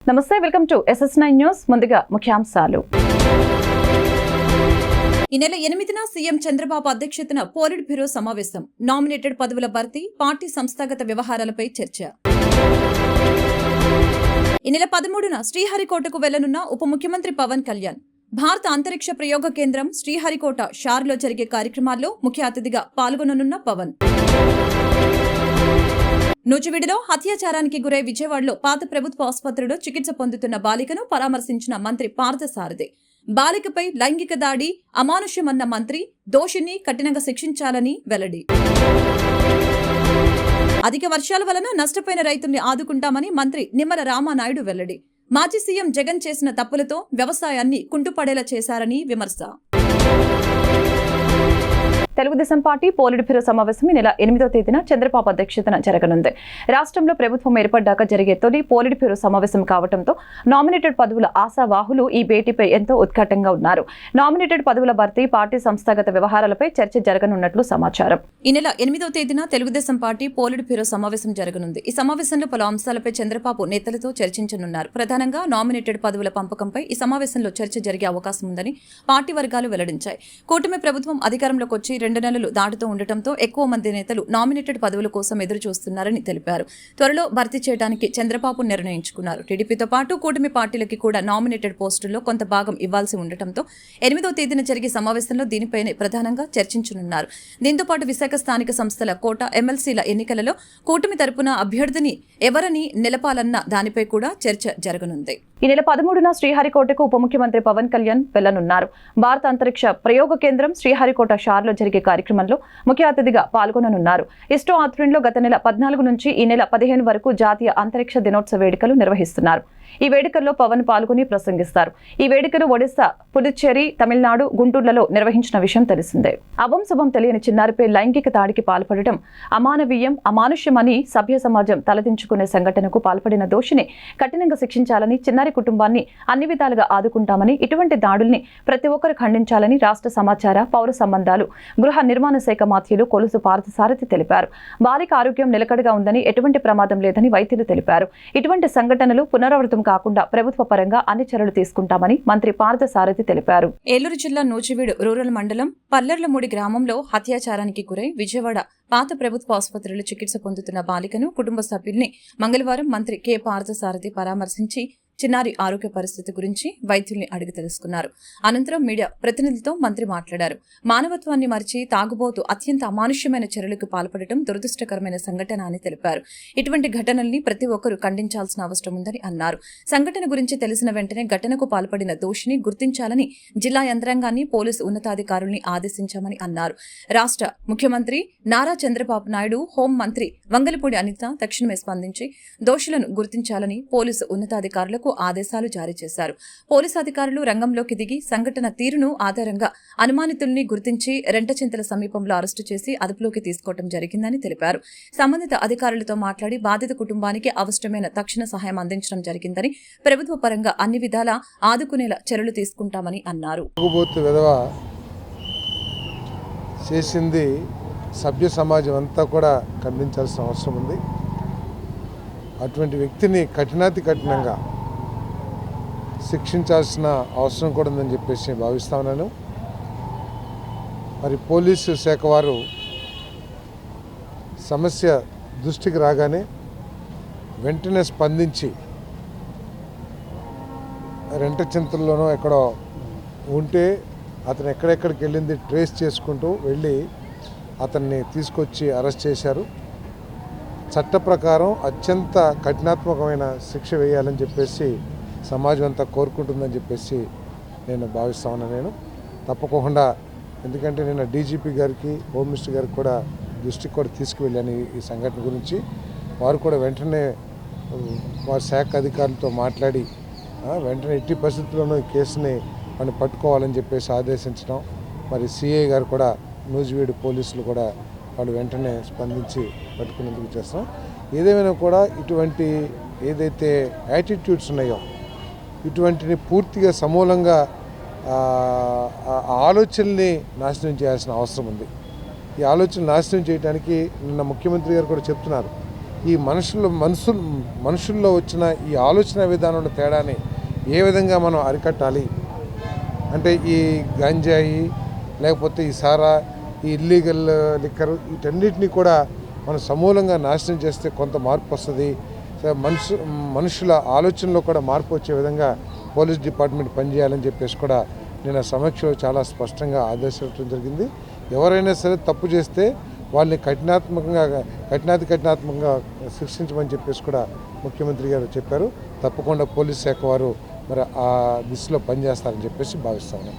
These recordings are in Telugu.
నమస్తే, వెల్కమ్ టు SS9 న్యూస్. ముందుగా ముఖ్యాంశాలు. ఈ నెల 8న సీఎం చంద్రబాబు అధ్యక్షతన పోలిట్ బ్యూరో సమావేశం. నామినేటెడ్ పదవుల భర్తీ, పార్టీ సంస్థాగత వ్యవహారాలపై చర్చ. ఈ నెల 13న శ్రీహరికోటకు వెళ్లనున్న ఉప ముఖ్యమంత్రి పవన్ కళ్యాణ్. భారత అంతరిక్ష ప్రయోగ కేంద్రం శ్రీహరికోట షార్లో జరిగే కార్యక్రమాల్లో ముఖ్య అతిథిగా పాల్గొననున్న పవన్. నూజివీడులో అత్యాచారానికి గురై విజయవాడలో పాత ప్రభుత్వ ఆసుపత్రిలో చికిత్స పొందుతున్న బాలికను పరామర్శించిన మంత్రి పార్థసారథి. బాలికపై లైంగిక దాడి అమానుష్యమన్న మంత్రి, దోషిని కఠినంగా శిక్షించాలని వెల్లడి. అధిక వర్షాల వలన నష్టపోయిన రైతుల్ని ఆదుకుంటామని మంత్రి నిమ్మల రామానాయుడు వెల్లడి. మాజీ సీఎం జగన్ చేసిన తప్పులతో వ్యవసాయాన్ని కుంటుపడేలా చేశారని విమర్శ. తెలుగుదేశం పార్టీ పోలిట్ బ్యూరో సమావేశం ఈ నెల 8వ తేదీన చంద్రబాబు అధ్యక్షతన జరగనుంది. రాష్ట్రంలో ప్రభుత్వం ఏర్పడ్డాక జరిగే తొలి పోలిట్ బ్యూరో సమావేశం కావడంతో నామినేటెడ్ పదవుల ఆశావాహులు ఈ భేటీపై ఎంతో ఉత్కంఠంగా ఉన్నారు. నామినేటెడ్ పదవుల భర్తీ, పార్టీ సంస్థాగత వ్యవహారాలపై చర్చ జరగనున్నట్లు సమాచారం. ఈ నెల 8వ తేదీన తెలుగుదేశం పార్టీ పోలిట్ బ్యూరో సమావేశం జరగనుంది. ఈ సమావేశంలో పలు అంశాలపై చంద్రబాబు నేతలతో చర్చించనున్నారు. ప్రధానంగా నామినేటెడ్ పదవుల పంపకంపై ఈ సమావేశంలో చర్చ జరిగే అవకాశం ఉందని పార్టీ వర్గాలు వెల్లడించాయి. కూటమి ప్రభుత్వం అధికారంలోకి వచ్చి 2 నెలలు దాటుతూ ఉండటంతో ఎక్కువ మంది నేతలు నామినేటెడ్ పదవుల కోసం ఎదురు చూస్తున్నారని తెలిపారు. త్వరలో భర్తీ చేయడానికి చంద్రబాబు నిర్ణయించుకున్నారు. టీడీపీతో పాటు కూటమి పార్టీలకి కూడా నామినేటెడ్ పోస్టుల్లో కొంత భాగం ఇవ్వాల్సి ఉండటంతో 8వ తేదీన జరిగే సమావేశంలో దీనిపైనే ప్రధానంగా చర్చించనున్నారు. దీంతో పాటు విశాఖ స్థానిక సంస్థల కోట, ఎమ్మెల్సీల ఎన్నికలలో కూటమి తరపున అభ్యర్థిని ఎవరని నిలపాలన్న దానిపై కూడా చర్చ జరగనుంది. ఈ నెల 13న శ్రీహరికోటకు ఉప ముఖ్యమంత్రి పవన్ కళ్యాణ్ వెళ్లనున్నారు. భారత అంతరిక్ష ప్రయోగ కేంద్రం శ్రీహరికోట షార్లో జరిగే కార్యక్రమంలో ముఖ్య అతిథిగా పాల్గొననున్నారు. ఇస్రో ఆధ్వర్యంలో గత నెల 14 నుంచి ఈ నెల 15 వరకు జాతీయ అంతరిక్ష దినోత్సవ వేడుకలు నిర్వహిస్తున్నారు. ఈ వేడుకల్లో పవన్ పాల్గొని ప్రసంగిస్తారు. ఈ వేడుకలు ఒడిశా, పుదుచ్చేరి, తమిళనాడు, గుంటూరులలో నిర్వహించిన విషయం తెలిసిందే. అభం శుభం తెలియని చిన్నారిపై లైంగిక దాడికి పాల్పడటం అమానవీయం, అమానుష్యమని సభ్య సమాజం తలదించుకునే సంఘటనకు పాల్పడిన దోషిని కఠినంగా శిక్షించాలని, చిన్నారి కుటుంబాన్ని అన్ని విధాలుగా ఆదుకుంటామని, ఇటువంటి దాడుల్ని ప్రతి ఒక్కరు ఖండించాలని రాష్ట్ర సమాచార, పౌర సంబంధాలు, గృహ నిర్మాణ శాఖ మంత్రులు కొలుసు పార్థసారథి తెలిపారు. బాలిక ఆరోగ్యం నిలకడగా ఉందని, ఎటువంటి ప్రమాదం లేదని వైద్యులు తెలిపారు. ఇటువంటి సంఘటనలు పునరావృతం కాకుండా ప్రభుత్వ పరంగా అన్ని చర్యలు తీసుకుంటామని మంత్రి పార్థసారథి తెలిపారు. ఏలూరు జిల్లా నూజివీడు రూరల్ మండలం పల్లెర్లమూడి గ్రామంలో అత్యాచారానికి గురై విజయవాడ పాత ప్రభుత్వ ఆసుపత్రిలో చికిత్స పొందుతున్న బాలికను కుటుంబ సభ్యుల్ని మంగళవారం మంత్రి కె పార్థసారథి పరామర్శించి చిన్నారి ఆరోగ్య పరిస్థితి గురించి వైద్యుల్ని అడిగి తెలుసుకున్నారు. అనంతరం మీడియా ప్రతినిధులతో మంత్రి మాట్లాడారు. మానవత్వాన్ని మరిచి తాగుబోతు అత్యంత అమానుష్యమైన చర్యలకు పాల్పడటం దురదృష్టకరమైన సంఘటన అని తెలిపారు. ఇటువంటి ఘటనల్ని ప్రతి ఒక్కరూ ఖండించాల్సిన అవసరం ఉందని అన్నారు. సంఘటన గురించి తెలిసిన వెంటనే ఘటనకు పాల్పడిన దోషిని గుర్తించాలని జిల్లా యంత్రాంగాన్ని, పోలీసు ఉన్నతాధికారుల్ని ఆదేశించామని అన్నారు. రాష్ట్ర ముఖ్యమంత్రి నారా చంద్రబాబు నాయుడు, హోం మంత్రి వంగలపూడి అనిత తక్షణమే స్పందించి దోషులను గుర్తించాలని పోలీసు ఉన్నతాధికారులకు ఆదేశాలు జారీ చేశారు. పోలీసు అధికారులు రంగంలోకి దిగి సంఘటన తీరును ఆధారంగా అనుమానితుల్ని గుర్తించి రెంటచింతల సమీపంలో అరెస్టు చేసి అదుపులోకి తీసుకోవడం జరిగిందని తెలిపారు. సంబంధిత అధికారులతో మాట్లాడి బాధిత కుటుంబానికి అవసరమైన తక్షణ సహాయం అందించడం జరిగిందని, ప్రభుత్వ పరంగా అన్ని విధాలా ఆదుకునేలా చర్యలు తీసుకుంటామని అన్నారు. చేసింది సభ్య సమాజం అంతా కూడా ఖండించాల్సిన అవసరం ఉంది. అటువంటి వ్యక్తిని కఠినాతి కఠినంగా శిక్షించాల్సిన అవసరం కూడా ఉందని చెప్పేసి భావిస్తా ఉన్నాను. మరి పోలీసు శాఖ వారు సమస్య దృష్టికి రాగానే వెంటనే స్పందించి రెంటచింతల్లోనో ఎక్కడో ఉంటే అతను ఎక్కడెక్కడికి వెళ్ళింది ట్రేస్ చేసుకుంటూ వెళ్ళి అతన్ని తీసుకొచ్చి అరెస్ట్ చేశారు. చట్ట ప్రకారం అత్యంత కఠినాత్మకమైన శిక్ష వేయాలని చెప్పేసి సమాజం అంతా కోరుకుంటుందని చెప్పేసి నేను భావిస్తా ఉన్నాను. నేను తప్పకుండా, ఎందుకంటే నేను డీజీపీ గారికి, హోమ్ మినిస్టర్ గారికి కూడా దృష్టికి కూడా తీసుకువెళ్ళాను ఈ సంఘటన గురించి. వారు కూడా వెంటనే వారి శాఖ అధికారులతో మాట్లాడి వెంటనే ఎట్టి పరిస్థితుల్లోనూ ఈ కేసుని మనం పట్టుకోవాలని చెప్పేసి ఆదేశించడం, మరి సిఐ గారు కూడా, నూజివీడు పోలీసులు కూడా వాళ్ళు వెంటనే స్పందించి పట్టుకునేందుకు చేస్తాం. ఏదేమైనా కూడా ఇటువంటి ఏదైతే యాటిట్యూడ్స్ ఉన్నాయో ఇటువంటిని పూర్తిగా సమూలంగా ఆలోచనల్ని నాశనం చేయాల్సిన అవసరం ఉంది. ఈ ఆలోచన నాశనం చేయడానికి నిన్న ముఖ్యమంత్రి గారు కూడా చెప్తున్నారు. ఈ మనుషుల్లో వచ్చిన ఈ ఆలోచన విధానంలో తేడాని ఏ విధంగా మనం అరికట్టాలి అంటే ఈ గంజాయి లేకపోతే ఈ సారా ఈ ఇల్లీగల్ లిక్కర్ వీటన్నిటిని కూడా మనం సమూలంగా నాశనం చేస్తే కొంత మార్పు వస్తుంది. మనుషుల ఆలోచనలో కూడా మార్పు వచ్చే విధంగా పోలీస్ డిపార్ట్మెంట్ పనిచేయాలని చెప్పేసి కూడా నేను సమీక్షలో చాలా స్పష్టంగా ఆదేశించడం జరిగింది. ఎవరైనా సరే తప్పు చేస్తే వాళ్ళని కఠినాత్మకంగా శిక్షించమని చెప్పేసి కూడా ముఖ్యమంత్రి గారు చెప్పారు. తప్పకుండా పోలీస్ శాఖ వారు మరి ఆ దిశలో పనిచేస్తారని చెప్పేసి భావిస్తాను.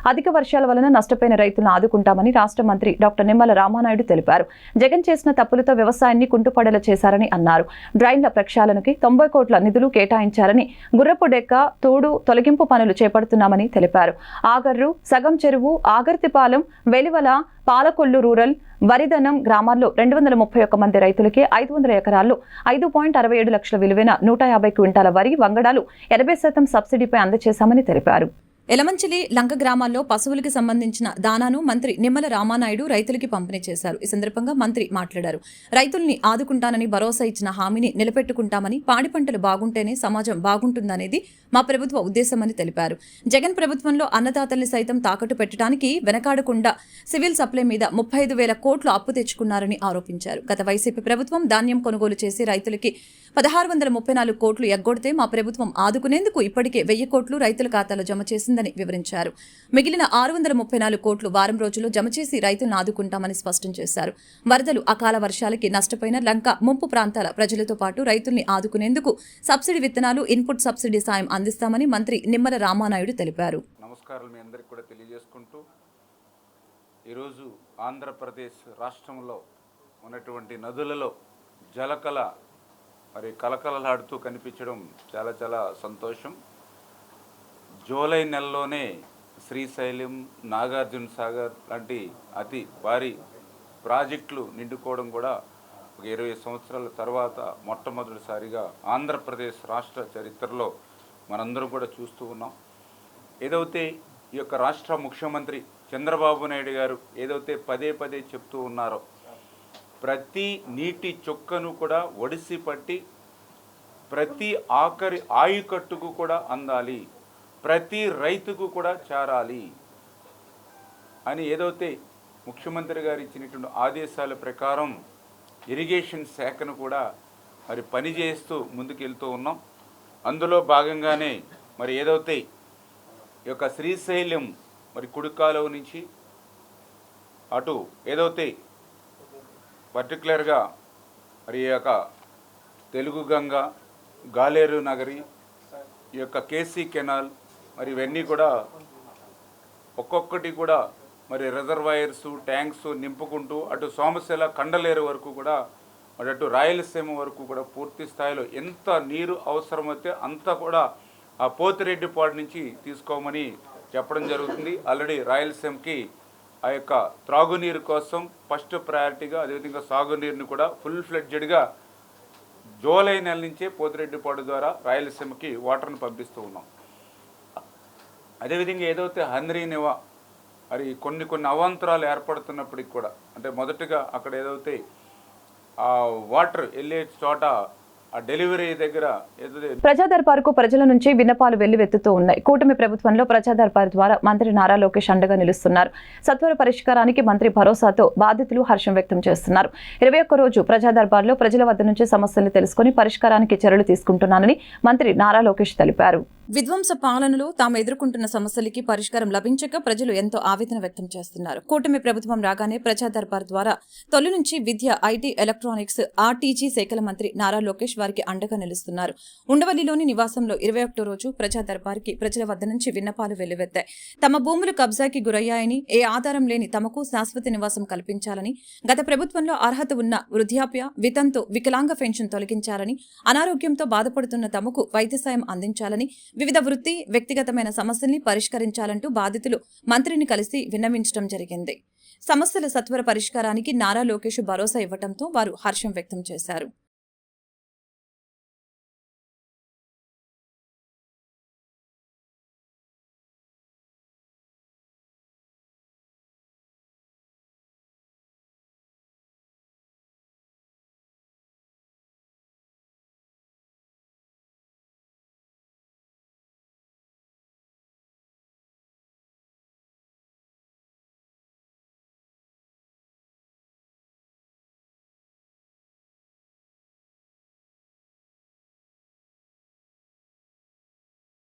అధిక వర్షాల వలన నష్టపోయిన రైతులను ఆదుకుంటామని రాష్ట్ర మంత్రి డాక్టర్ నిమ్మల రామానాయుడు తెలిపారు. జగన్ చేసిన తప్పులతో వ్యవసాయాన్ని కుంటుపడేలా చేశారని అన్నారు. డ్రైన్ల ప్రక్షాళనకి 90 కోట్ల నిధులు కేటాయించారని, గుర్రపు డెక్క తోడు తొలగింపు పనులు చేపడుతున్నామని తెలిపారు. ఆగర్రు, సగం చెరువు, ఆగర్తిపాలెం, వెలివల, పాలకొల్లు రూరల్, వరిదనం గ్రామాల్లో 231 మంది రైతులకి 500 ఎకరాల్లో 5.67 లక్షల విలువైన 150 క్వింటాల వరి, వంగడాలు 80% సబ్సిడీపై అందజేశామని తెలిపారు. ఎలమంచిలి లంక గ్రామాల్లో పశువులకి సంబంధించిన దానాను మంత్రి నిమ్మల రామానాయుడు రైతులకి పంపిణీ చేశారు. ఈ సందర్భంగా మంత్రి మాట్లాడారు. రైతుల్ని ఆదుకుంటానని భరోసా ఇచ్చిన హామీని నిలబెట్టుకుంటామని, పాడి పంటలు బాగుంటేనే సమాజం బాగుంటుందనేది మా ప్రభుత్వ ఉద్దేశమని తెలిపారు. జగన్ ప్రభుత్వంలో అన్నదాతల్ని సైతం తాకట్టు పెట్టడానికి వెనకాడకుండా సివిల్ సప్లై మీద 35,000 కోట్లు అప్పు తెచ్చుకున్నారని ఆరోపించారు. గత వైసీపీ ప్రభుత్వం ధాన్యం కొనుగోలు చేసి రైతులకి 1,634 కోట్లు ఎగ్గొడితే మా ప్రభుత్వం ఆదుకునేందుకు ఇప్పటికే 1,000 కోట్లు రైతుల ఖాతాలో జమ చేసిందని వివరించారు. మిగిలిన 634 కోట్లు వారం రోజుల్లో జమ చేసి రైతులను ఆదుకుంటామని స్పష్టం చేశారు. వరదలు, అకాల వర్షాలకి నష్టపోయిన లంక ముంపు ప్రాంతాల ప్రజలతో పాటు రైతుల్ని ఆదుకునేందుకు సబ్సిడీ విత్తనాలు, ఇన్పుట్ సబ్సిడీ సాయం అందిస్తామని మంత్రి నిమ్మల రామానాయుడు తెలిపారు. నమస్కారాలు మీ అందరికీ కూడా తెలియజేసుకుంటూ, ఈరోజు ఆంధ్రప్రదేశ్ రాష్ట్రంలో ఉన్నటువంటి నదులలో జలకళ మరి కలకలలాడుతూ కనిపించడం చాలా చాలా సంతోషం. జూలై నెలలోనే శ్రీశైలం, నాగార్జున సాగర్ లాంటి అతి భారీ ప్రాజెక్టులు నిండుకోవడం కూడా ఒక 20 సంవత్సరాల తర్వాత మొట్టమొదటిసారిగా ఆంధ్రప్రదేశ్ రాష్ట్ర చరిత్రలో మనందరం కూడా చూస్తూ ఉన్నాం. ఏదైతే ఈ యొక్క రాష్ట్ర ముఖ్యమంత్రి చంద్రబాబు నాయుడు గారు ఏదైతే పదే పదే చెప్తూ ఉన్నారో, ప్రతి నీటి చుక్కను కూడా ఒడిసి పట్టి ప్రతి ఆఖరి ఆయుకట్టుకు కూడా అందాలి, ప్రతి రైతుకు కూడా చేరాలి అని ఏదైతే ముఖ్యమంత్రి గారు ఇచ్చినటువంటి ఆదేశాల ప్రకారం ఇరిగేషన్ శాఖను కూడా మరి పనిచేస్తూ ముందుకెళ్తూ ఉన్నాం. అందులో భాగంగానే మరి ఏదైతే ఈ యొక్క శ్రీశైలం మరి కుడికాలువ నుంచి అటు ఏదైతే పర్టికులర్గా మరి ఈ యొక్క తెలుగు గంగ, గాలేరు నగరి, ఈ యొక్క కేసీ కెనాల్ మరి ఇవన్నీ కూడా ఒక్కొక్కటి కూడా మరి రిజర్వాయర్స్, ట్యాంక్స్ నింపుకుంటూ అటు సోమశిల, కండలేరు వరకు కూడా మరి అటు రాయలసీమ వరకు కూడా పూర్తి స్థాయిలో ఎంత నీరు అవసరమైతే అంతా కూడా ఆ పోతిరెడ్డిపాడు నుంచి తీసుకోమని చెప్పడం జరుగుతుంది. ఆల్రెడీ రాయలసీమకి ఆ యొక్క త్రాగునీరు కోసం ఫస్ట్ ప్రయారిటీగా, అదేవిధంగా సాగునీరుని కూడా ఫుల్ ఫ్లెడ్జెడ్గా జూలై నెల నుంచే పోతిరెడ్డిపాడు ద్వారా రాయలసీమకి వాటర్ని పంపిస్తూ ఉన్నాం. అదేవిధంగా ఏదైతే హంద్రీ నివా మరి కొన్ని అవాంతరాలు ఏర్పడుతున్నప్పటికి కూడా, అంటే మొదటగా అక్కడ ఏదైతే ఆ వాటర్ వెళ్ళే చోట ఆ డెలివరీ దగ్గర ప్రజా దర్బారుకు ప్రజల నుంచి విన్నపాలు వెల్లువెత్తుతూ ఉన్నాయి. కూటమి ప్రభుత్వంలో ప్రజా దర్బారు ద్వారా మంత్రి నారా లోకేష్ అండగా నిలుస్తున్నారు. సత్వర పరిష్కారానికి మంత్రి భరోసాతో బాధితులు హర్షం వ్యక్తం చేస్తున్నారు. 21 రోజు ప్రజా దర్బార్లో ప్రజల వద్ద నుంచి సమస్యలు తెలుసుకుని పరిష్కారానికి చర్యలు తీసుకుంటున్నానని మంత్రి నారా లోకేష్ తెలిపారు. విధ్వంస పాలనలో తాము ఎదుర్కొంటున్న సమస్యలకి పరిష్కారం లభించక ప్రజలు ఎంతో ఆవేదన వ్యక్తం చేస్తున్నారు. కూటమి ప్రభుత్వం రాగానే ప్రజా దర్బార్ ద్వారా తొలి నుంచి విద్య, ఐటీ, ఎలక్ట్రానిక్స్, ఆర్టీజీ శాఖల మంత్రి నారా లోకేష్ వారికి అండగా నిలుస్తున్నారు. ఉండవల్లిలోని నివాసంలో 21 రోజు ప్రజా దర్బార్కి ప్రజల వద్ద నుంచి విన్నపాలు వెల్లువెత్తాయి. తమ భూములు కబ్జాకి గురయ్యాయని, ఏ ఆధారం లేని తమకు శాశ్వత నివాసం కల్పించాలని, గత ప్రభుత్వంలో అర్హత ఉన్న వృద్ధాప్య, వితంతు, వికలాంగ పెన్షన్ తొలగించాలని, అనారోగ్యంతో బాధపడుతున్న తమకు వైద్య సాయం అందించాలని, వివిధ వృత్తి, వ్యక్తిగతమైన సమస్యల్ని పరిష్కరించాలంటూ బాధితులు మంత్రిని కలిసి విన్నవించడం జరిగింది. సమస్యల సత్వర పరిష్కారానికి నారా లోకేష్ భరోసా ఇవ్వడంతో వారు హర్షం వ్యక్తం చేశారు.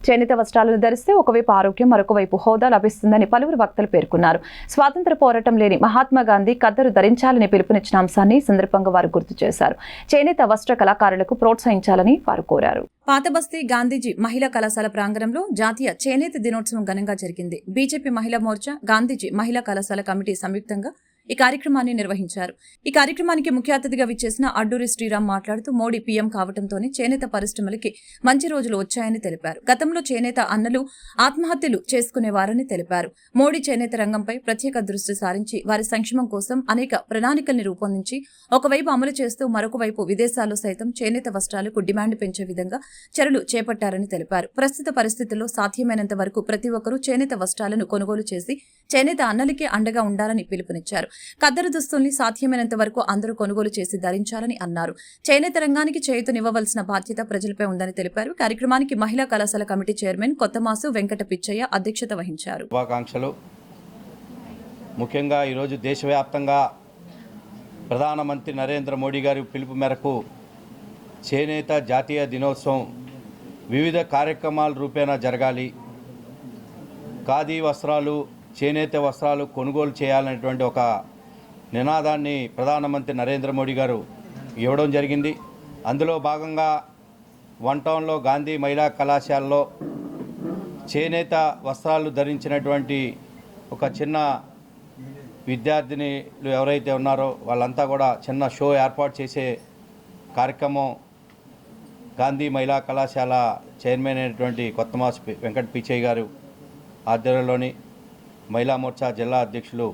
చేనేత వస్త్రాలను ధరిస్తే ఒకవైపు ఆరోగ్యం మరొకవైపు హోదా లభిస్తుందని పలువురు వక్తలు పేర్కొన్నారు. స్వాతంత్ర పోరాటం లేని మహాత్మా గాంధీ కద్దరు ధరించాలని పిలుపునిచ్చిన అంశాన్ని సందర్భంగా వారు గుర్తు చేశారు. చేనేత వస్త్ర కళాకారులకు ప్రోత్సహించాలని వారు కోరారు. పాతబస్తీ గాంధీజీ మహిళా కళాశాల ప్రాంగణంలో జాతీయ చేనేత దినోత్సవం ఘనంగా జరిగింది. బీజేపీ మహిళా మోర్చా, గాంధీజీ మహిళా కళాశాల కమిటీ సంయుక్తంగా ఈ కార్యక్రమాన్ని నిర్వహించారు. ఈ కార్యక్రమానికి ముఖ్య అతిథిగా విచ్చేసిన అడ్డూరి శ్రీరామ్ మాట్లాడుతూ మోడీ పీఎం కావడంతోనే చేనేత పరిశ్రమలకి మంచి రోజులు వచ్చాయని తెలిపారు. గతంలో చేనేత అన్నలు ఆత్మహత్యలు చేసుకునేవారని తెలిపారు. మోడీ చేనేత రంగంపై ప్రత్యేక దృష్టి సారించి వారి సంక్షేమం కోసం అనేక ప్రణాళికల్ని రూపొందించి ఒకవైపు అమలు చేస్తూ మరొక వైపు విదేశాల్లో సైతం చేనేత వస్త్రాలకు డిమాండ్ పెంచే విధంగా చర్యలు చేపట్టారని తెలిపారు. ప్రస్తుత పరిస్థితుల్లో సాధ్యమైనంత వరకు ప్రతి ఒక్కరూ చేనేత వస్త్రాలను కొనుగోలు చేసి చేనేత అన్నలకే అండగా ఉండాలని పిలుపునిచ్చారు. ఖద్దరు దుస్తుల్ని సాధ్యమైనంత వరకు అందరూ కొనుగోలు చేసి ధరించాలని అన్నారు. చేనేత రంగానికి చేయూతనివ్వవలసిన బాధ్యత ప్రజలపై ఉందని తెలిపారు. కార్యక్రమానికి మహిళా కళాశాల కమిటీ చైర్మన్ కొత్తమాసు వెంకట పిచ్చయ్య అధ్యక్షత వహించారు. శుభాకాంక్షలు. ముఖ్యంగా ఈరోజు దేశవ్యాప్తంగా ప్రధానమంత్రి నరేంద్ర మోడీ గారి పిలుపు మేరకు చేనేత జాతీయ దినోత్సవం వివిధ కార్యక్రమాల రూపేణా జరగాలి, ఖాదీ వస్త్రాలు, చేనేత వస్త్రాలు కొనుగోలు చేయాలనేటువంటి ఒక నినాదాన్ని ప్రధానమంత్రి నరేంద్ర మోడీ గారు ఇవ్వడం జరిగింది. అందులో భాగంగా వన్ టౌన్లో గాంధీ మహిళా కళాశాలలో చేనేత వస్త్రాలు ధరించినటువంటి ఒక చిన్న విద్యార్థినిలు ఎవరైతే ఉన్నారో వాళ్ళంతా కూడా చిన్న షో ఏర్పాటు చేసే కార్యక్రమం గాంధీ మహిళా కళాశాల చైర్మన్ అయినటువంటి కొత్తమాసు వెంకట పిచ్చయ్య గారు ఆధ్వర్యంలోని మహిళా మోర్చా జిల్లా అధ్యక్షులు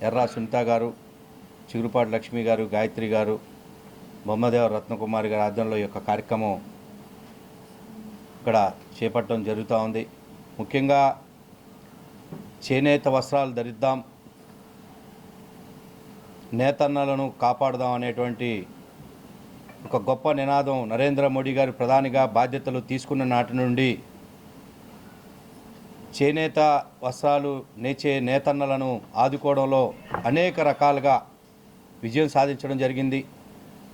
ఎర్రా సునీత గారు, చిగురుపాటి లక్ష్మి గారు, గాయత్రి గారు, బొమ్మదేవ రత్నకుమారి గారి ఆధ్వర్యంలో ఈ యొక్క కార్యక్రమం ఇక్కడ చేపట్టడం జరుగుతూ ఉంది. ముఖ్యంగా చేనేత వస్త్రాలు ధరిద్దాం, నేతన్నలను కాపాడుదాం అనేటువంటి ఒక గొప్ప నినాదం నరేంద్ర మోడీ గారు ప్రధానిగా బాధ్యతలు తీసుకున్న నాటి నుండి చేనేత వస్త్రాలు నేచే నేతన్నలను ఆదుకోవడంలో అనేక రకాలుగా విజయం సాధించడం జరిగింది.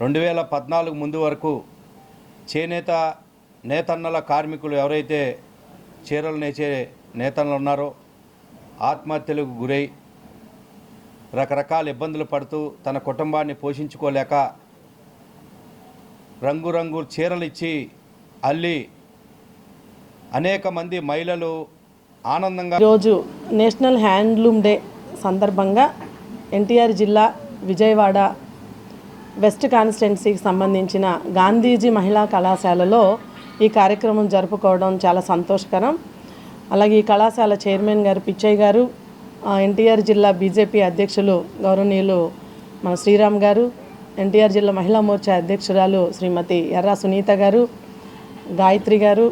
2014 ముందు వరకు చేనేత నేతన్నల కార్మికులు ఎవరైతే చీరలు నేచే నేతన్నలు ఉన్నారో ఆత్మహత్యలకు గురై రకరకాల ఇబ్బందులు పడుతూ తన కుటుంబాన్ని పోషించుకోలేక రంగురంగు చీరలు ఇచ్చి అల్లి అనేక మంది మహిళలు ఆనందంగా ఈరోజు నేషనల్ హ్యాండ్లూమ్ డే సందర్భంగా ఎన్టీఆర్ జిల్లా విజయవాడ వెస్ట్ కాన్స్టిట్యున్సీకి సంబంధించిన గాంధీజీ మహిళా కళాశాలలో ఈ కార్యక్రమం జరుపుకోవడం చాలా సంతోషకరం. అలాగే ఈ కళాశాల చైర్మన్ గారు పిచ్చయ్య గారు, ఎన్టీఆర్ జిల్లా బీజేపీ అధ్యక్షులు గౌరవనీయులు మన శ్రీరామ్ గారు, ఎన్టీఆర్ జిల్లా మహిళా మోర్చా అధ్యక్షురాలు శ్రీమతి ఎర్రా సునీత గారు, గాయత్రి గారు,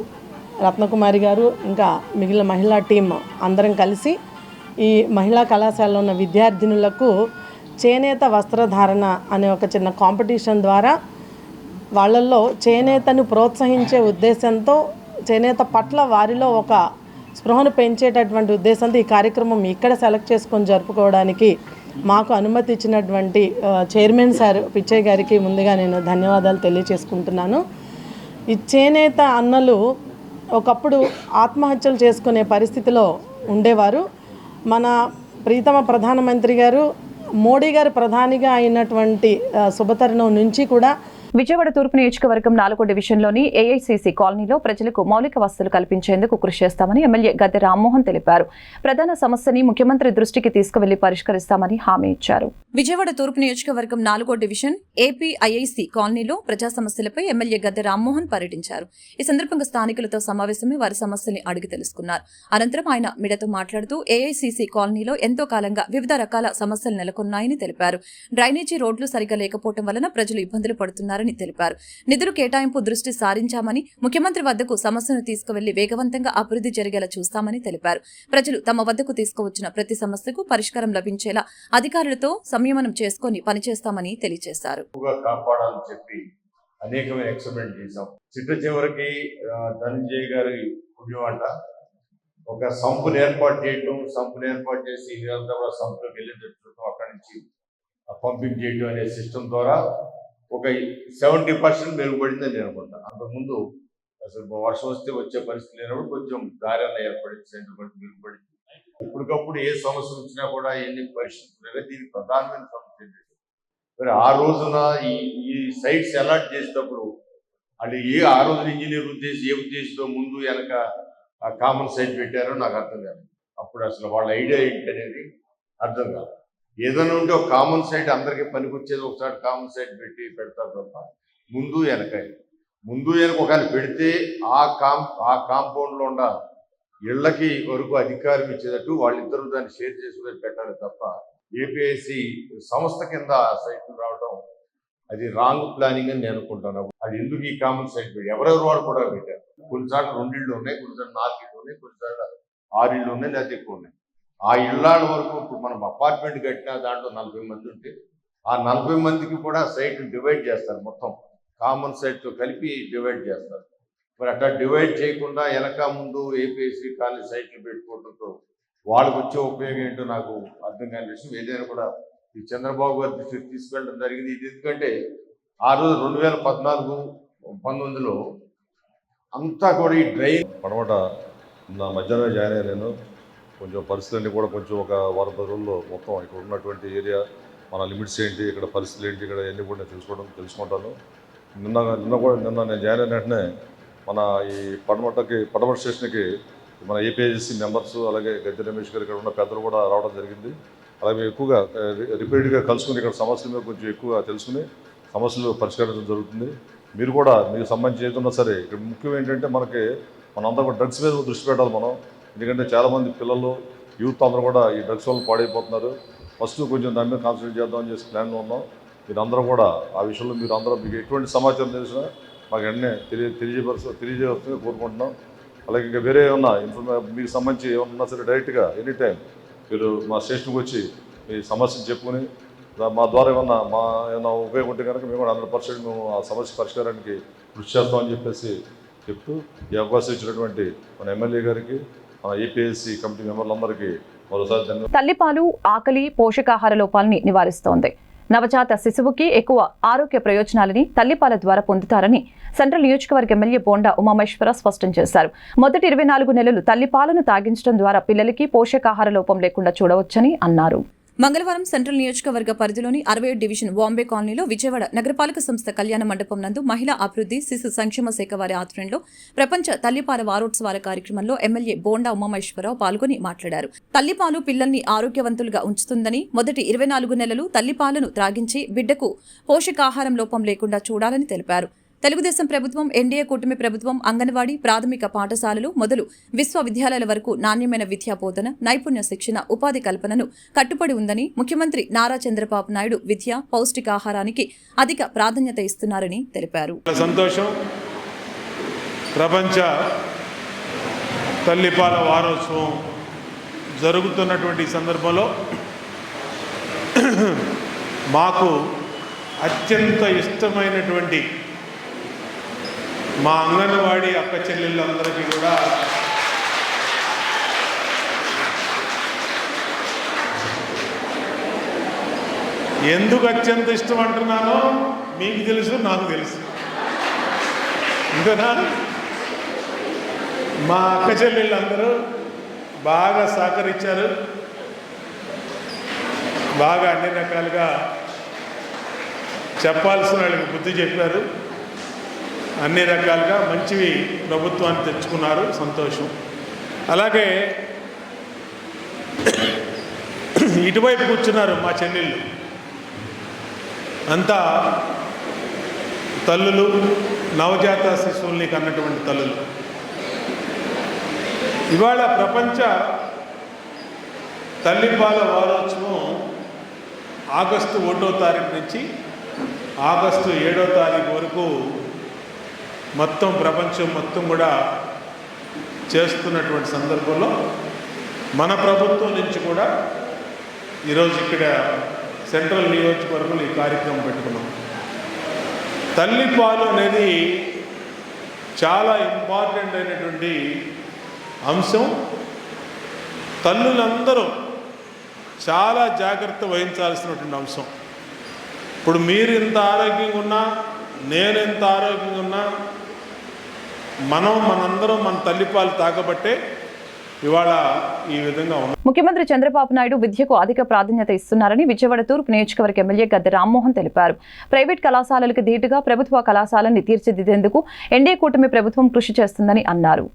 రత్నకుమారి గారు, ఇంకా మిగిలిన మహిళా టీం అందరం కలిసి ఈ మహిళా కళాశాలలో ఉన్న విద్యార్థినులకు చేనేత వస్త్రధారణ అనే ఒక చిన్న కాంపిటీషన్ ద్వారా వాళ్ళల్లో చేనేతను ప్రోత్సహించే ఉద్దేశంతో, చేనేత పట్ల వారిలో ఒక స్పృహను పెంచేటటువంటి ఉద్దేశంతో ఈ కార్యక్రమం ఇక్కడ సెలెక్ట్ చేసుకొని జరుపుకోవడానికి మాకు అనుమతి ఇచ్చినటువంటి చైర్మన్ సార్ పిచ్చయ్య గారికి ముందుగా నేను ధన్యవాదాలు తెలియజేసుకుంటున్నాను. ఈ చేనేత అన్నలు ఒకప్పుడు ఆత్మహత్యలు చేసుకునే పరిస్థితిలో ఉండేవారు. మన ప్రీతమ ప్రధానమంత్రి గారు మోడీ గారు ప్రధానిగా అయినటువంటి శుభతరుణం నుంచి కూడా విజయవాడ తూర్పు నియోజకవర్గం 4వ డివిజన్లోని ఏఐసీసీ కాలనీలో ప్రజలకు మౌలిక వసతులు కల్పించేందుకు కృషి చేస్తామని ఎమ్మెల్యే గద్దె రామ్మోహన్ తెలిపారు. ప్రధాన సమస్యని ముఖ్యమంత్రి దృష్టికి తీసుకువెళ్లి పరిష్కరిస్తామని హామీ ఇచ్చారు. విజయవాడ తూర్పు నియోజకవర్గం 4వ డివిజన్ ఏపీఐఐసీ కాలనీలో ప్రజా సమస్యలపై ఎమ్మెల్యే గద్దె రామ్మోహన్ పర్యటించారు. ఈ సందర్భంగా స్థానికులతో సమావేశమై వారి సమస్యల్ని అడిగి తెలుసుకున్నారు. అనంతరం ఆయన మీడియాతో మాట్లాడుతూ ఏఐసీసీ కాలనీలో ఎంతో కాలంగా వివిధ రకాల సమస్యలు నెలకొన్నాయని తెలిపారు. డ్రైనేజీ రోడ్లు సరిగా లేకపోవడం వలన ప్రజలు ఇబ్బందులు పడుతున్నారు తెలిపారు. నిధులు కేటాయింపు దృష్టి సారించామని, ముఖ్యమంత్రి వద్దకు సమస్యను తీసుకువెళ్లి వేగవంతంగా అభివృద్ధి జరిగేలా చూస్తామని తెలిపారు. ప్రజలు తమ వద్దకు తీసుకువచ్చిన ప్రతి సమస్యకు పరిష్కారం లభించేలా అధికారులతో సంయమనం చేసుకుని పనిచేస్తామని తెలియజేశారు. అనేకమైన ఎక్స్పెరిమెంట్ చేశాం. చిట్ట చివరికి ధనంజయ్ గారి పుణ్యమంట ఒక సంపుని ఏర్పాటు చేయటం, సంపుని ఏర్పాటు చేసి ఇదంతా కూడా సంపులోకి వెళ్ళేటట్టు అక్కడి నుంచి పంపింగ్ చేయటం అనే సిస్టమ్ ద్వారా ఒక 70% మెరుగుపడిందని నేను అనుకుంటా. అంతకుముందు అసలు వర్షం వస్తే వచ్చే పరిస్థితి లేనప్పుడు కొంచెం దారి అన్న ఏర్పడింది, సెంటర్ పడి మెరుగుపడింది. ఇప్పటికప్పుడు ఏ సమస్య వచ్చినా కూడా ఎన్ని పరిస్థితులు దీనికి ప్రధానమైన సమస్య ఏంటంటే మరి ఆ రోజున ఈ సైట్స్ అలాట్ చేసేటప్పుడు అది ఆ రోజున ఇంజనీర్ ఉద్దేశం ఏ ఉద్దేశంతో ముందు వెనక కామన్ సైట్ పెట్టారో నాకు అర్థం కాదు. అప్పుడు అసలు వాళ్ళ ఐడియా ఏంటి అనేది అర్థం కాదు. ఏదైనా ఉంటే ఒక కామన్ సైట్ అందరికీ పనికొచ్చేది ఒకసారి కామన్ సైట్ పెడతారు తప్ప ముందు వెనక ఒకవేళ పెడితే ఆ కాంపౌండ్లో ఉన్న ఇళ్లకి వరకు అధికారం ఇచ్చేటట్టు వాళ్ళిద్దరూ దాన్ని షేర్ చేసుకుని పెట్టాలి తప్ప ఏపీఐసి సంస్థ కింద సైట్లు రావడం అది రాంగ్ ప్లానింగ్ అని నేను అనుకుంటాను. అది ఎందుకు ఈ కామన్ సైట్ పెట్టి ఎవరెవరు వాడు కూడా పెట్టారు. కొన్నిసార్లు 2 ఇళ్ళు ఉన్నాయి, కొన్నిసార్లు 4 ఇళ్ళు ఉన్నాయి, కొన్నిసార్లు 6 ఇళ్ళు ఉన్నాయి, లేదా ఎక్కువ ఉన్నాయి. ఆ ఇళ్ళ వరకు ఇప్పుడు మనం అపార్ట్మెంట్ కట్టినా దాంట్లో 40 మంది ఉంటే ఆ 40 మందికి కూడా సైట్ డివైడ్ చేస్తారు, మొత్తం కామన్ సైట్తో కలిపి డివైడ్ చేస్తారు. మరి అట్లా డివైడ్ చేయకుండా వెనక ముందు ఏపీఎస్సీ కాలనీ సైట్లు పెట్టుకోవడంతో వాళ్ళకి వచ్చే ఉపయోగం ఏంటో నాకు అర్థం కాని విషయం. ఏదైనా కూడా ఈ చంద్రబాబు గారి దృష్టికి తీసుకెళ్ళడం జరిగింది. ఇది ఎందుకంటే ఆ రోజు 2014-19లో అంతా కూడా ఈ డ్రైన్ అనమాట. నా మధ్యాహ్నం జాయిన్ అయ్యాను. కొంచెం పరిస్థితులన్నీ కూడా కొంచెం ఒక 10 రోజుల్లో మొత్తం ఇక్కడ ఉన్నటువంటి ఏరియా, మన లిమిట్స్ ఏంటి, ఇక్కడ పరిస్థితులు ఏంటి, ఇక్కడ అన్నీ కూడా నేను తెలుసుకుంటాను. నిన్న నేను జాయిన్ అయిన వెంటనే మన ఈ పడమట స్టేషన్కి మన ఏపీఐసి మెంబర్స్ అలాగే గద్దె రమేష్ గారు ఇక్కడ ఉన్న పెద్దలు కూడా రావడం జరిగింది. అలాగే ఎక్కువగా రిపీటెడ్గా కలుసుకుని ఇక్కడ సమస్యల మీద కొంచెం ఎక్కువగా తెలుసుకుని సమస్యలు పరిష్కరించడం జరుగుతుంది. మీరు కూడా మీకు సంబంధించి ఏదన్నా సరే ఇక్కడ ముఖ్యం ఏంటంటే మనంతా కూడా డ్రగ్స్ మీద దృష్టి పెట్టాలి మనం. ఎందుకంటే చాలామంది పిల్లలు యూత్ అందరూ కూడా ఈ డ్రగ్స్ వల్ల పాడైపోతున్నారు. ఫస్ట్ కొంచెం దాని మీద కాన్సన్ట్రేట్ చేద్దామని చేసి ప్లాన్లో ఉన్నాం. మీరందరూ కూడా ఆ విషయంలో మీకు ఎటువంటి సమాచారం తెలిసినా మాకు వెంటనే తెలియజేస్తుందని కోరుకుంటున్నాం. అలాగే ఇంకా వేరే ఏమన్నా మీకు సంబంధించి ఏమన్నా సరే డైరెక్ట్గా ఎనీ టైం మీరు మా స్టేషన్కి వచ్చి మీ సమస్యను చెప్పుకొని మా ద్వారా ఏమన్నా ఉపయోగం ఉంటే కనుక మేము కూడా 100% మేము ఆ సమస్య పరిష్కారానికి కృషి చేస్తామని చెప్పేసి చెప్తూ ఈ అవకాశం ఇచ్చినటువంటి మన ఎమ్మెల్యే గారికి, మన ఏపీఎస్సీ కమిటీ మెంబర్లందరికీ మరోసారి ధన్యవాదాలు. తల్లిపాలు ఆకలి పోషకాహార లోపాలని నివారిస్తోంది. నవజాత శిశువుకి ఎక్కువ ఆరోగ్య ప్రయోజనాలని తల్లిపాల ద్వారా పొందుతారని సెంట్రల్ నియోజకవర్గ ఎమ్మెల్యే బోండా ఉమామేశ్వర స్పష్టం చేశారు. మొదటి 24 నెలలు తల్లిపాలను తాగించడం ద్వారా పిల్లలకి పోషకాహార లోపం లేకుండా చూడవచ్చని అన్నారు. మంగళవారం సెంట్రల్ నియోజకవర్గ పరిధిలోని 67 డివిజన్ బాంబే కాలనీలో విజయవాడ నగరపాలక సంస్థ కళ్యాణ మండపం నందు మహిళా అభివృద్ధి శిశు సంక్షేమ శాఖ వారి ఆధ్వర్యంలో ప్రపంచ తల్లిపాల వారోత్సవాల కార్యక్రమంలో ఎమ్మెల్యే బోండా ఉమామేశ్వరరావు పాల్గొని మాట్లాడారు. తల్లిపాలు పిల్లల్ని ఆరోగ్యవంతులుగా ఉంచుతుందని, మొదటి 24 నెలలు తల్లిపాలను త్రాగించి బిడ్డకు పోషకాహారం లోపం లేకుండా చూడాలని తెలిపారు. తెలుగుదేశం ప్రభుత్వం, ఎన్డీఏ కూటమి ప్రభుత్వం అంగన్వాడీ, ప్రాథమిక పాఠశాలలు మొదలు విశ్వవిద్యాలయాల వరకు నాణ్యమైన విద్యా బోధన, నైపుణ్య శిక్షణ, ఉపాధి కల్పనను కట్టుబడి ఉందని, ముఖ్యమంత్రి నారా చంద్రబాబు నాయుడు విద్య, పౌష్టికాహారానికి అధిక ప్రాధాన్యత ఇస్తున్నారని తెలిపారు. సంతోషం. ప్రపంచ తల్లిపాల వారోత్సవం జరుగుతున్నటువంటి సందర్భంలో మాకు అత్యంత ఇష్టమైనటువంటి మా అంగన్వాడీ అక్క చెల్లెళ్ళందరికీ కూడా ఎందుకు అత్యంత ఇష్టం అంటున్నానో మీకు తెలుసు, నాకు తెలుసు. ఇంకనా మా అక్క చెల్లెళ్ళందరూ బాగా సహకరించారు, బాగా అన్ని రకాలుగా చెప్పాల్సిన వాళ్ళకి బుద్ధి చెప్పారు, అన్ని రకాలుగా మంచివి ప్రభుత్వాన్ని తెచ్చుకున్నారు. సంతోషం. అలాగే ఇటువైపు కూర్చున్నారు మా చెల్లెళ్ళు అంతా తల్లులు, నవజాత శిశువుల్ని కన్నటువంటి తల్లులు. ఇవాళ ప్రపంచ తల్లిపాల వారోత్సవం ఆగస్టు 1వ తారీఖు నుంచి ఆగస్టు 7వ తారీఖు వరకు మొత్తం ప్రపంచం మొత్తం కూడా చేస్తున్నటువంటి సందర్భంలో మన ప్రభుత్వం నుంచి కూడా ఈరోజు ఇక్కడ సెంట్రల్ నియోజకవర్గంలో ఈ కార్యక్రమం పెట్టుకున్నాం. తల్లిపాలు అనేది చాలా ఇంపార్టెంట్ అయినటువంటి అంశం. తల్లులందరూ చాలా జాగ్రత్త వహించాల్సినటువంటి అంశం. ఇప్పుడు మీరు ఎంత ఆరోగ్యంగా ఉన్నా, నేను ఎంత ఆరోగ్యంగా ఉన్నా, మనందరం మన తల్లిపాలు తాగబట్టే ఇవాళ ఈ విధంగా ఉంది. ముఖ్యమంత్రి చంద్రబాబు నాయుడు విద్యకు అధిక ప్రాధాన్యత ఇస్తున్నారని విజయవాడ తూర్పు నియోజకవర్గ ఎమ్మెల్యే గద్దె రామ్మోహన్ తెలిపారు. ప్రైవేట్ కళాశాలలకు ధీటుగా ప్రభుత్వ కళాశాలని తీర్చిదిద్దేందుకు ఎన్డీఏ కూటమి ప్రభుత్వం కృషి చేస్తుందని అన్నారు.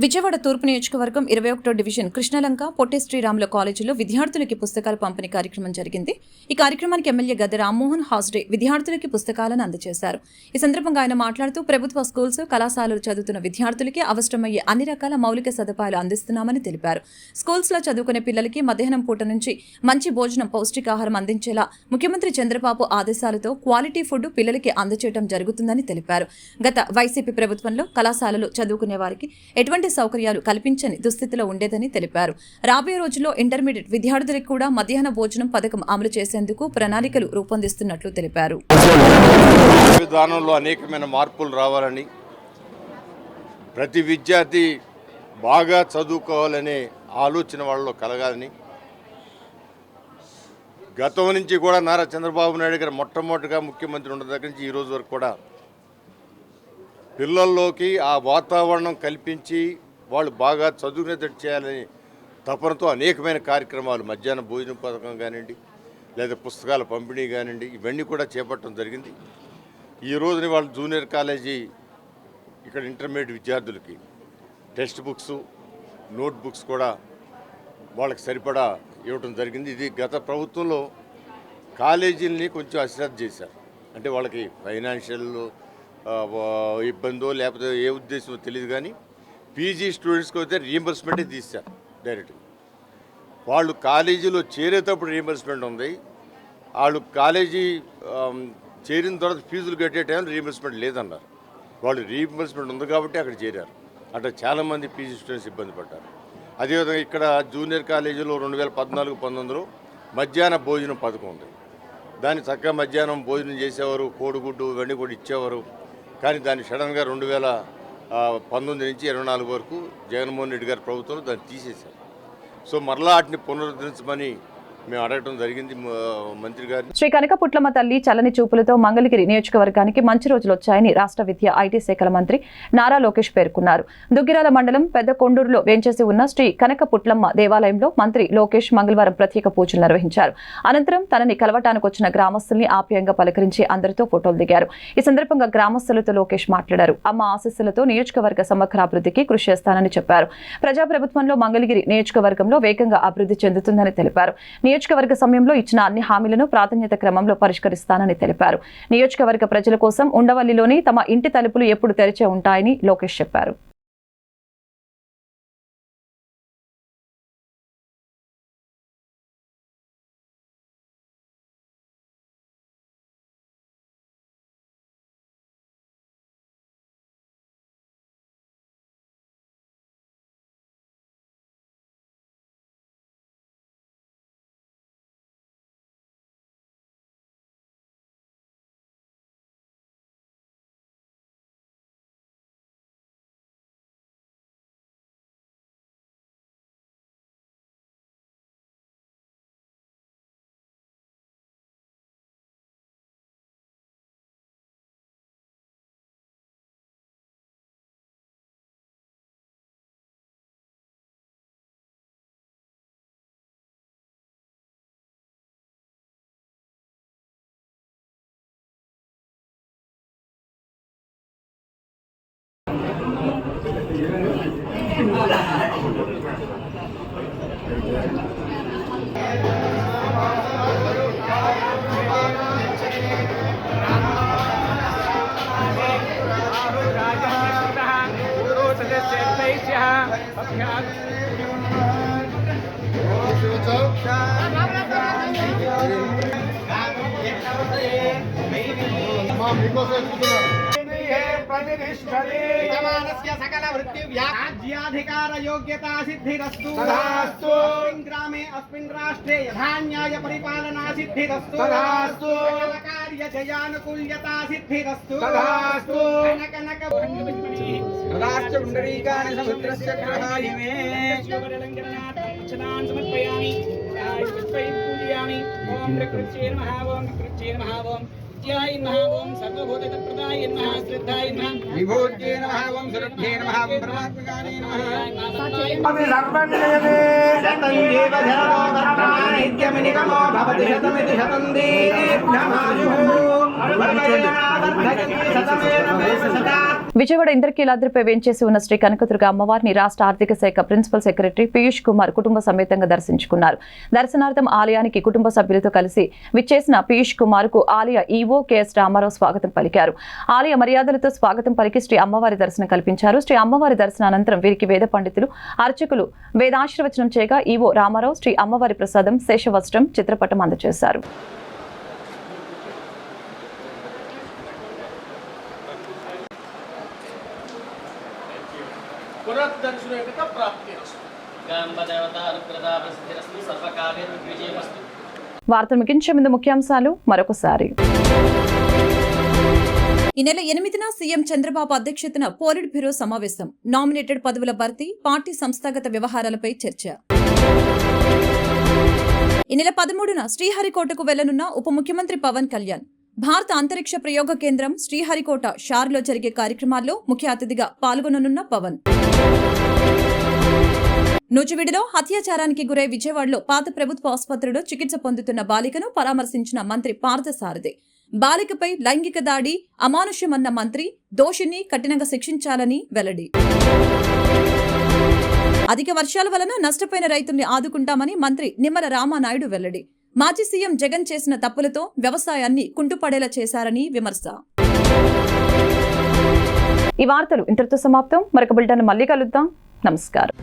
విజయవాడ తూర్పు నియోజకవర్గం 21వ డివిజన్ కృష్ణలంక పొట్టి శ్రీరాములు కాలేజీలో విద్యార్థులకి పుస్తకాల పంపిణీ కార్యక్రమం జరిగింది. ఈ కార్యక్రమానికి ఎమ్మెల్యే గద్దె రామ్మోహన్ హాజరై విద్యార్థులకి పుస్తకాలను అందజేశారు. ఈ సందర్భంగా ఆయన మాట్లాడుతూ ప్రభుత్వ స్కూల్స్, కళాశాలలు చదువుతున్న విద్యార్థులకి అవసరమయ్యే అన్ని రకాల మౌలిక సదుపాయాలు అందిస్తున్నామని తెలిపారు. స్కూల్స్లో చదువుకునే పిల్లలకి మధ్యాహ్నం పూట నుంచి మంచి భోజనం, పౌష్టికాహారం అందించేలా ముఖ్యమంత్రి చంద్రబాబు ఆదేశాలతో క్వాలిటీ ఫుడ్ పిల్లలకి అందజేయడం జరుగుతుందని తెలిపారు. గత వైసీపీ ప్రభుత్వంలో కళాశాలలు చదువుకునే వారికి ఎటువంటి సౌకర్యాలు కల్పించని దుస్థితిలో ఉండేదని తెలిపారు. రాబోయే రోజుల్లో ఇంటర్మీడియట్ విద్యార్థులకు కూడా మధ్యాహ్న భోజనం పథకం అమలు చేసేందుకు ప్రణాళికలు రూపొందిస్తున్నట్లు తెలిపారు. విధానంలో అనేకమైన మార్పులు రావాలని, ప్రతి విద్యార్థి బాగా చదువుకోవాలనే ఆలోచన వాళ్ళలో కలగాలని, గతం నుంచి కూడా నారా చంద్రబాబు నాయుడు గారు మొట్టమొదటిగా ముఖ్యమంత్రి ఉన్న దగ్గర నుంచి ఈ రోజు వరకు కూడా పిల్లల్లోకి ఆ వాతావరణం కల్పించి వాళ్ళు బాగా చదువుకునేటట్టు చేయాలని తపనతో అనేకమైన కార్యక్రమాలు, మధ్యాహ్న భోజన పథకం కానివ్వండి, లేదా పుస్తకాల పంపిణీ కానివ్వండి, ఇవన్నీ కూడా చేపట్టడం జరిగింది. ఈ రోజున వాళ్ళ జూనియర్ కాలేజీ ఇక్కడ ఇంటర్మీడియట్ విద్యార్థులకి టెక్స్ట్ బుక్స్, నోట్ బుక్స్ కూడా వాళ్ళకి సరిపడా ఇవ్వడం జరిగింది. ఇది గత ప్రభుత్వంలో కాలేజీలని కొంచెం అశ్రద్ధ చేశారు. అంటే వాళ్ళకి ఫైనాన్షియల్ ఇబ్బందో లేకపోతే ఏ ఉద్దేశమో తెలియదు, కానీ పీజీ స్టూడెంట్స్కి అయితే రీఎంబర్స్మెంటే తీశారు డైరెక్ట్గా. వాళ్ళు కాలేజీలో చేరేటప్పుడు రీఎంబర్స్మెంట్ ఉంది, వాళ్ళు కాలేజీ చేరిన తర్వాత ఫీజులు కట్టే టైంలో రీఎంబర్స్మెంట్ లేదన్నారు. వాళ్ళు రీఎంబర్స్మెంట్ ఉంది కాబట్టి అక్కడ చేరారు. అట్లా చాలామంది పీజీ స్టూడెంట్స్ ఇబ్బంది పడ్డారు. అదేవిధంగా ఇక్కడ జూనియర్ కాలేజీలో 2014-19లో మధ్యాహ్న భోజనం పథకం ఉంది. దాన్ని చక్కగా మధ్యాహ్నం భోజనం చేసేవారు, కోడిగుడ్డు ఇవన్నీ కూడా ఇచ్చేవారు. కానీ దాన్ని సడన్గా 2019 నుంచి 24 వరకు జగన్మోహన్ రెడ్డి గారి ప్రభుత్వంలో దాన్ని తీసేశారు. సో మరలా వాటిని పునరుద్ధరించమని మేము అడగడం జరిగింది మంత్రి గారిని. శ్రీ కనకపుట్లమ్మ తల్లి చల్లని చూపులతో మంగళగిరి నియోజకవర్గానికి మంచి రోజులు వచ్చాయని రాష్ట్ర విద్య, ఐటీ శాఖల మంత్రి నారా లోకేష్ పేర్కొన్నారు. దుగ్గిరాల మండలం పెద్ద కొండూరులో వేంచేసి ఉన్న శ్రీ కనకపుట్లమ్మ దేవాలయంలో మంత్రి లోకేష్ మంగళవారం ప్రత్యేక పూజలు నిర్వహించారు. అనంతరం తనని కలవటానికి వచ్చిన గ్రామస్తుల్ని ఆప్యాయంగా పలకరించి అందరితో ఫోటోలు దిగారు. ఈ సందర్భంగా గ్రామస్తులతో లోకేష్ మాట్లాడారు. అమ్మ ఆశీస్సులతో నియోజకవర్గ సమగ్రాభివృద్ధికి కృషి చేస్తానని చెప్పారు. ప్రజాప్రభుత్వంలో మంగళగిరి నియోజకవర్గంలో వేగంగా అభివృద్ధి చెందుతుందని తెలిపారు. నియోజకవర్గ సమయంలో ఇచ్చిన అన్ని హామీలను ప్రాధాన్యత క్రమంలో పరిష్కరిస్తానని తెలిపారు. నియోజకవర్గ ప్రజల కోసం ఉండవల్లిలోని తమ ఇంటి తలుపులు ఎప్పుడు తెరిచే ఉంటాయని లోకేష్ చెప్పారు. सकल वृत्तिव्याज्याधिकार योग्यता सिद्धिरस्तु ग्रामे अस्मिन् राष्ट्रे यथा न्याय परिपालना सिद्धिरस्तु सकल कार्य जयानुकूल्यता सिद्धिरस्तु कनक राष्ट्र पुण्डरीकानि समुद्रस्य ग्रहायिमे समर्पयामि पूजयामि ओम प्रकृत्यै नमः ओम प्रकृत्यै नमः ओम नित्याय नमः ओम सर्वभूतप्रदाय नमः श्रद्धाय नमः विभूत्ये नमः ओम सुरभ्ये नमः ओम परमात्मकाय नमः सर्वं जयते शतं देव धरो धर्मान् नित्यमनिगमो भवति शतमिति शतं दीर्घमायुः విజయవాడ ఇంద్రకీలాద్రిపై వేంచేసి ఉన్న శ్రీ కనకదుర్గ అమ్మవారిని రాష్ట్ర ఆర్థిక శాఖ ప్రిన్సిపల్ సెక్రటరీ పీయూష్ కుమార్ కుటుంబ సమేతంగా దర్శించుకున్నారు. దర్శనార్థం ఆలయానికి కుటుంబ సభ్యులతో కలిసి విచ్చేసిన పీయూష్ కుమార్ కు ఆలయ ఈవో కెఎస్ రామారావు స్వాగతం పలికారు. ఆలయ మర్యాదలతో స్వాగతం పలికి శ్రీ అమ్మవారి దర్శనం కల్పించారు. శ్రీ అమ్మవారి దర్శనానంతరం వీరికి వేద పండితులు అర్చకులు వేదాశీర్వచనం చేయగా ఈవో రామారావు శ్రీ అమ్మవారి ప్రసాదం శేషవస్త్రం చిత్రపటం అందజేశారు. వార్తలు ముగించే ముందు ముఖ్యాంశాలు మరొకసారి. ఈ నెల 8న సీఎం చంద్రబాబు అధ్యక్షతన పోలిట్ బ్యూరో సమావేశం. నామినేటెడ్ పదవుల భర్తీ, పార్టీ సంస్థాగత వ్యవహారాలపై చర్చ. ఈ నెల 13న శ్రీహరికోటకు వెళ్లనున్న ఉప ముఖ్యమంత్రి పవన్ కళ్యాణ్. భారత అంతరిక్ష ప్రయోగ కేంద్రం శ్రీహరికోట షార్లో జరిగే కార్యక్రమాల్లో ముఖ్య అతిథిగా పాల్గొననున్న పవన్. నూజివీడులో హత్యాచారానికి గురై విజయవాడలో పాత ప్రభుత్వ ఆసుపత్రిలో చికిత్స పొందుతున్న బాలికను పరామర్శించిన మంత్రి పార్థసారథి. బాలికపై లైంగిక దాడి అమానుష్యమన్న మంత్రి, దోషిని కఠినంగా శిక్షించాలని వెల్లడి. అధిక వర్షాల వలన నష్టపోయిన రైతుల్ని ఆదుకుంటామని మంత్రి నిమ్మల రామానాయుడు వెల్లడి. మాజీ సీఎం జగన్ చేసిన తప్పులతో వ్యవసాయాన్ని కుంటుపడేలా చేశారని విమర్శ. ఈ వార్తలు ఇంతటితో సమాప్తం. మరొక బులెటిన్ మళ్ళీ కలుద్దాం. నమస్కారం.